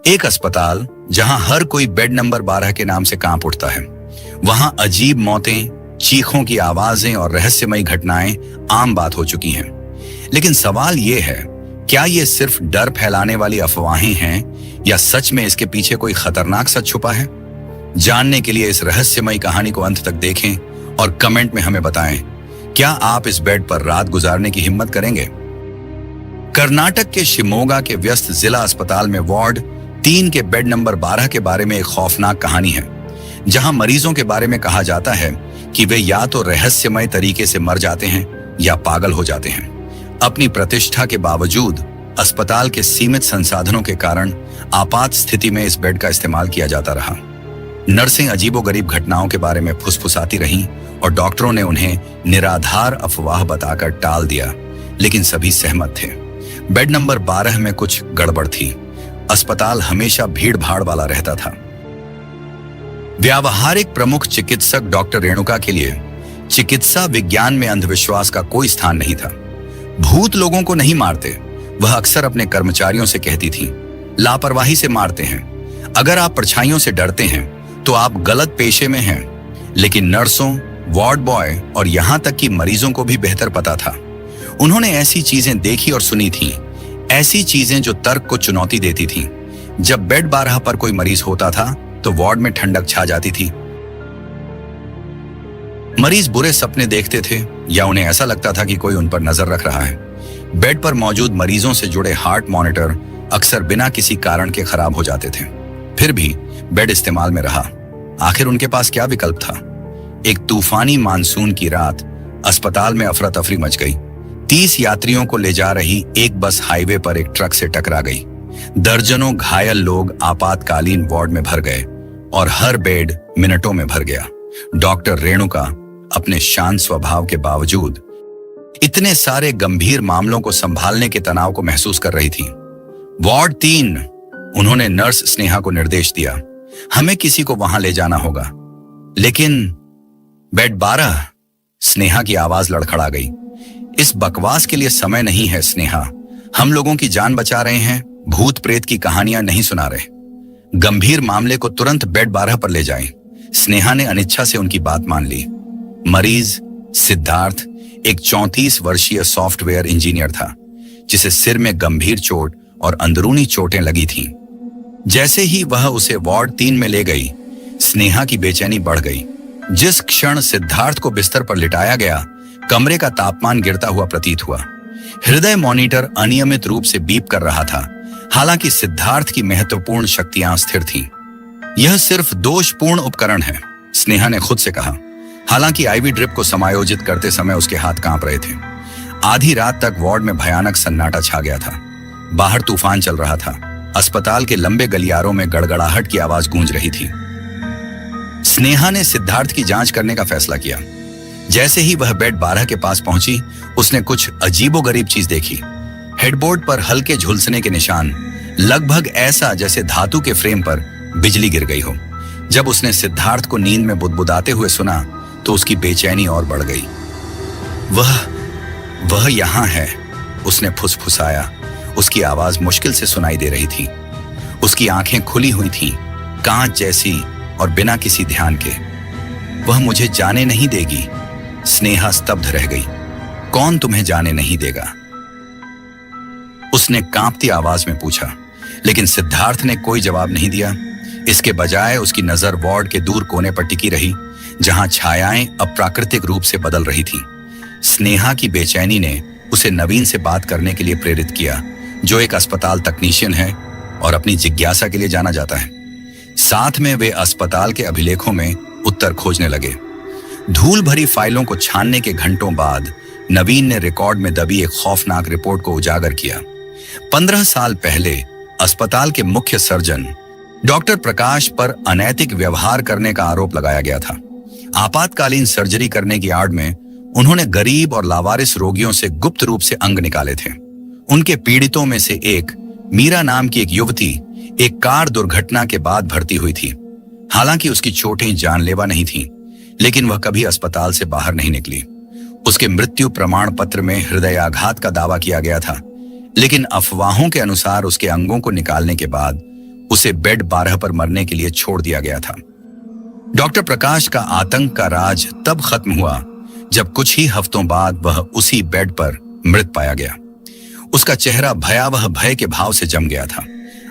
एक अस्पताल जहां हर कोई बेड नंबर 12 के नाम से कांप उठता है। वहां अजीब मौतें, चीखों की आवाजें और रहस्यमयी घटनाएं आम बात हो चुकी हैं। लेकिन सवाल यह है, क्या ये सिर्फ डर फैलाने वाली अफवाहें हैं या सच में इसके पीछे कोई खतरनाक सच छुपा है? जानने के लिए इस रहस्यमयी कहानी को अंत तक देखें और कमेंट में हमें बताएं, क्या आप इस बेड पर रात गुजारने की हिम्मत करेंगे? कर्नाटक के शिमोगा के व्यस्त जिला अस्पताल में वार्ड 3 के बेड नंबर 12 के बारे में एक खौफनाक कहानी है, जहां मरीजों के बारे में कहा जाता है कि वे या तो रहस्यमय तरीके से मर जाते हैं या पागल हो जाते हैं। अपनी प्रतिष्ठा के बावजूद अस्पताल के सीमित संसाधनों के कारण आपात स्थिति में इस बेड का इस्तेमाल किया जाता रहा। नर्सें अजीबोगरीब घटनाओं के बारे में फुसफुसाती रहीं और डॉक्टरों ने उन्हें निराधार अफवाह बताकर टाल दिया, लेकिन सभी सहमत थे। बेड नंबर 12 में कुछ गड़बड़ थी। अस्पताल हमेशा भीड़ भाड़ वाला रहता था। व्यावहारिक प्रमुख चिकित्सक डॉक्टर रेणुका के लिए चिकित्सा विज्ञान में अंधविश्वास का कोई स्थान नहीं था। भूत लोगों को नहीं मारते, वह अक्सर अपने कर्मचारियों से कहती थी। लापरवाही से मारते हैं। अगर आप परछाइयों से डरते हैं तो आप गलत पेशे में हैं। लेकिन नर्सों, वार्ड बॉय और यहां तक कि मरीजों को भी बेहतर पता था। उन्होंने ऐसी चीजें देखी और सुनी थी, ऐसी चीजें जो तर्क को चुनौती देती थी। जब बेड 12 पर कोई मरीज होता था तो वार्ड में ठंडक छा जाती थी। मरीज बुरे सपने देखते थे या उन्हें ऐसा लगता था कि कोई उन पर नजर रख रहा है। बेड पर मौजूद मरीजों से जुड़े हार्ट मॉनिटर अक्सर बिना किसी कारण के खराब हो जाते थे। फिर भी बेड इस्तेमाल में रहा। आखिर उनके पास क्या विकल्प था? एक तूफानी मानसून की रात अस्पताल में अफरा तफरी मच गई। 30 यात्रियों को ले जा रही एक बस हाईवे पर एक ट्रक से टकरा गई। दर्जनों घायल लोग आपातकालीन वार्ड में भर गए और हर बेड मिनटों में भर गया। डॉक्टर रेणुका अपने शांत स्वभाव के बावजूद इतने सारे गंभीर मामलों को संभालने के तनाव को महसूस कर रही थी। वार्ड 3, उन्होंने नर्स स्नेहा को निर्देश दिया, हमें किसी को वहां ले जाना होगा। लेकिन बेड 12, स्नेहा की आवाज लड़खड़ा गई। इस बकवास के लिए समय नहीं है स्नेहा। हम लोगों की जान बचा रहे हैं, भूत प्रेत की कहानियां नहीं सुना रहे। गंभीर मामले को तुरंत बेड 12 पर ले जाएं। स्नेहा ने अनिच्छा से उनकी बात मान ली। मरीज सिद्धार्थ एक 34 वर्षीय सॉफ्टवेयर इंजीनियर था, जिसे सिर में गंभीर चोट और अंदरूनी चोटें लगी थीं। जैसे ही वह उसे वार्ड 3 में ले गई, स्नेहा की बेचैनी बढ़ गई। जिस क्षण सिद्धार्थ को बिस्तर पर लिटाया गया, कमरे का तापमान गिरता हुआ प्रतीत हुआ। हृदय मॉनिटर अनियमित रूप से बीप कर रहा था, हालांकि सिद्धार्थ की महत्वपूर्ण शक्तियां स्थिर थीं। यह सिर्फ दोषपूर्ण उपकरण है, स्नेहा ने खुद से कहा। हालांकि आईवी ड्रिप को समायोजित करते समय उसके हाथ कांप रहे थे। आधी रात तक वार्ड में भयानक सन्नाटा छा गया था। बाहर तूफान चल रहा था। अस्पताल के लंबे गलियारों में गड़गड़ाहट की आवाज गूंज रही थी। स्नेहा ने सिद्धार्थ की जांच करने का फैसला किया। जैसे ही वह बेड 12 के पास पहुंची, उसने कुछ अजीबोगरीब चीज देखी। हेडबोर्ड पर हल्के झुलसने के निशान, लगभग ऐसा जैसे धातु के फ्रेम पर बिजली गिर गई हो। जब उसने सिद्धार्थ को नींद में बुदबुदाते हुए सुना तो उसकी बेचैनी और बढ़ गई। वह यहां है, उसने फुसफुसाया। उसकी आवाज मुश्किल से सुनाई दे रही थी। उसकी आंखें खुली हुई थीं, कांच जैसी, और बिना किसी ध्यान के। वह मुझे जाने नहीं देगी। स्नेहा स्तब्ध रह गई। कौन तुम्हें जाने नहीं देगा? उसने कांपती आवाज में पूछा, लेकिन सिद्धार्थ ने कोई जवाब नहीं दिया। इसके बजाय उसकी नजर वार्ड के दूर कोने पर टिकी रही, जहां छायाएं अप्राकृतिक रूप से बदल रही थीं। स्नेहा की बेचैनी ने उसे नवीन से बात करने के लिए प्रेरित किया, जो एक अस्पताल तकनीशियन है और अपनी जिज्ञासा के लिए जाना जाता है। साथ में वे अस्पताल के अभिलेखों में उत्तर खोजने लगे। धूल भरी फाइलों को छानने के घंटों बाद नवीन ने रिकॉर्ड में दबी एक खौफनाक रिपोर्ट को उजागर किया। 15 साल पहले अस्पताल के मुख्य सर्जन डॉक्टर प्रकाश पर अनैतिक व्यवहार करने का आरोप लगाया गया था। आपातकालीन सर्जरी करने की आड़ में उन्होंने गरीब और लावारिस रोगियों से गुप्त रूप से अंग निकाले थे। उनके पीड़ितों में से एक, मीरा नाम की एक युवती, एक कार दुर्घटना के बाद भर्ती हुई थी। हालांकि उसकी चोटें जानलेवा नहीं थीं, लेकिन वह कभी अस्पताल से बाहर नहीं निकली। उसके मृत्यु प्रमाण पत्र में हृदयाघात का दावा किया गया था, लेकिन अफवाहों के अनुसार उसके अंगों को निकालने के बाद उसे बेड 12 पर मरने के लिए छोड़ दिया गया था। डॉक्टर प्रकाश का आतंक का राज तब खत्म हुआ जब कुछ ही हफ्तों बाद वह उसी बेड पर मृत पाया गया। उसका चेहरा भयावह भय के भाव से जम गया था।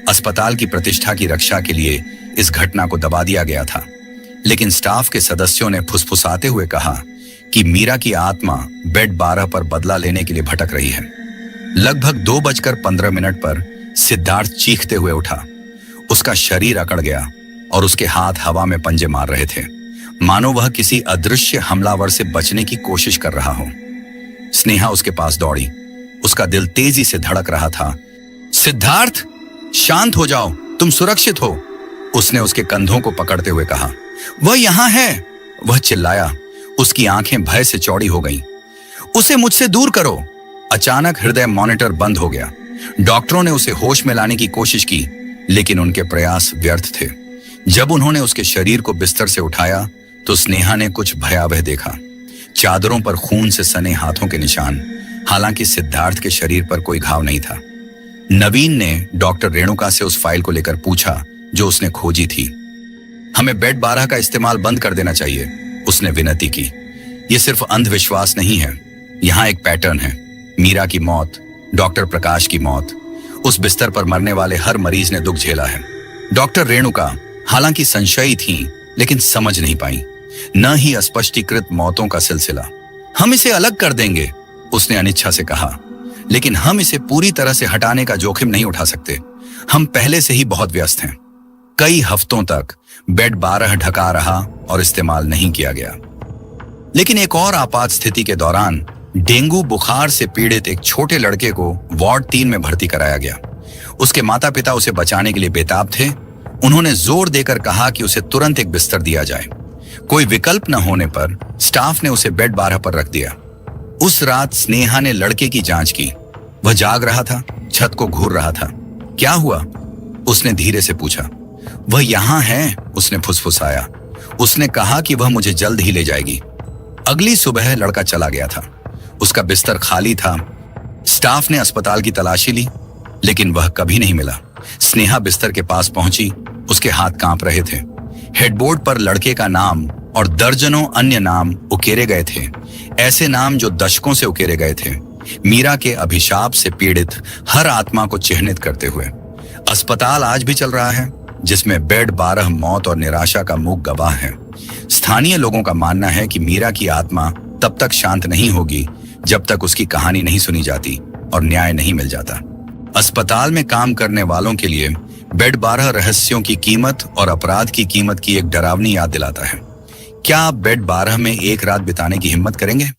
अस्पताल की प्रतिष्ठा की रक्षा के लिए इस घटना को दबा दिया गया था, लेकिन स्टाफ के सदस्यों ने फुसफुसाते हुए कहा कि मीरा की आत्मा बेड 12 पर बदला लेने के लिए भटक रही है। लगभग 2:15 पर सिद्धार्थ चीखते हुए उठा। उसका शरीर अकड़ गया और उसके हाथ हवा में पंजे मार रहे थे, मानो वह किसी अदृश्य हमलावर से बचने की कोशिश कर रहा हो। स्नेहा उसके पास दौड़ी। उसका दिल तेजी से धड़क रहा था। सिद्धार्थ, शांत हो जाओ, तुम सुरक्षित हो, उसने उसके कंधों को पकड़ते हुए कहा। वह यहां है, वह चिल्लाया। उसकी आंखें भय से चौड़ी हो गईं। उसे मुझसे दूर करो। अचानक हृदय मॉनिटर बंद हो गया। डॉक्टरों ने उसे होश में लाने की कोशिश की, लेकिन उनके प्रयास व्यर्थ थे। जब उन्होंने उसके शरीर को बिस्तर से उठाया तो स्नेहा ने कुछ भयावह देखा। चादरों पर खून से सने हाथों के निशान, हालांकि सिद्धार्थ के शरीर पर कोई घाव नहीं था। नवीन ने डॉक्टर रेणुका से उस फाइल को लेकर पूछा जो उसने खोजी थी। हमें बेड 12 का इस्तेमाल बंद कर देना चाहिए, उसने विनती की। यह सिर्फ अंधविश्वास नहीं है, यहां एक पैटर्न है। मीरा की मौत, डॉक्टर प्रकाश की मौत, उस बिस्तर पर मरने वाले हर मरीज ने दुख झेला है। डॉक्टर रेणुका हालांकि संशयी थी, लेकिन समझ नहीं पाई, न ही अस्पष्टीकृत मौतों का सिलसिला। हम इसे अलग कर देंगे, उसने अनिच्छा से कहा, लेकिन हम इसे पूरी तरह से हटाने का जोखिम नहीं उठा सकते। हम पहले से ही बहुत व्यस्त हैं। कई हफ्तों तक बेड 12 ढका रहा और इस्तेमाल नहीं किया गया। लेकिन एक और आपात स्थिति के दौरान डेंगू बुखार से पीड़ित एक छोटे लड़के को वार्ड 3 में भर्ती कराया गया। उसके माता पिता उसे बचाने के लिए बेताब थे। उन्होंने जोर देकर कहा कि उसे तुरंत एक बिस्तर दिया जाए। कोई विकल्प न होने पर स्टाफ ने उसे बेड 12 पर रख दिया। उस रात स्नेहा ने लड़के की जांच की। वह जाग रहा था, छत को घूर रहा था। क्या हुआ? उसने धीरे से पूछा। वह यहां है, उसने फुसफुसाया। उसने कहा कि वह मुझे जल्द ही ले जाएगी। अगली सुबह लड़का चला गया था। उसका बिस्तर खाली था। स्टाफ ने अस्पताल की तलाशी ली, लेकिन वह कभी नहीं मिला। स्नेहा बिस्तर के पास पहुंची। उसके हाथ कांप रहे थे। हेडबोर्ड पर लड़के का नाम और दर्जनों अन्य नाम उकेरे गए थे, ऐसे नाम जो दशकों से उकेरे गए थे, मीरा के अभिशाप से पीड़ित हर आत्मा को चिह्नित करते हुए। अस्पताल आज भी चल रहा है, जिसमें बेड 12 मौत और निराशा का मूक गवाह है। स्थानीय लोगों का मानना है कि मीरा की आत्मा तब तक शांत नहीं होगी जब तक उसकी कहानी नहीं सुनी जाती और न्याय नहीं मिल जाता। अस्पताल में काम करने वालों के लिए बेड 12 रहस्यों की कीमत और अपराध की कीमत की एक डरावनी याद दिलाता है। क्या आप बेड 12 में एक रात बिताने की हिम्मत करेंगे?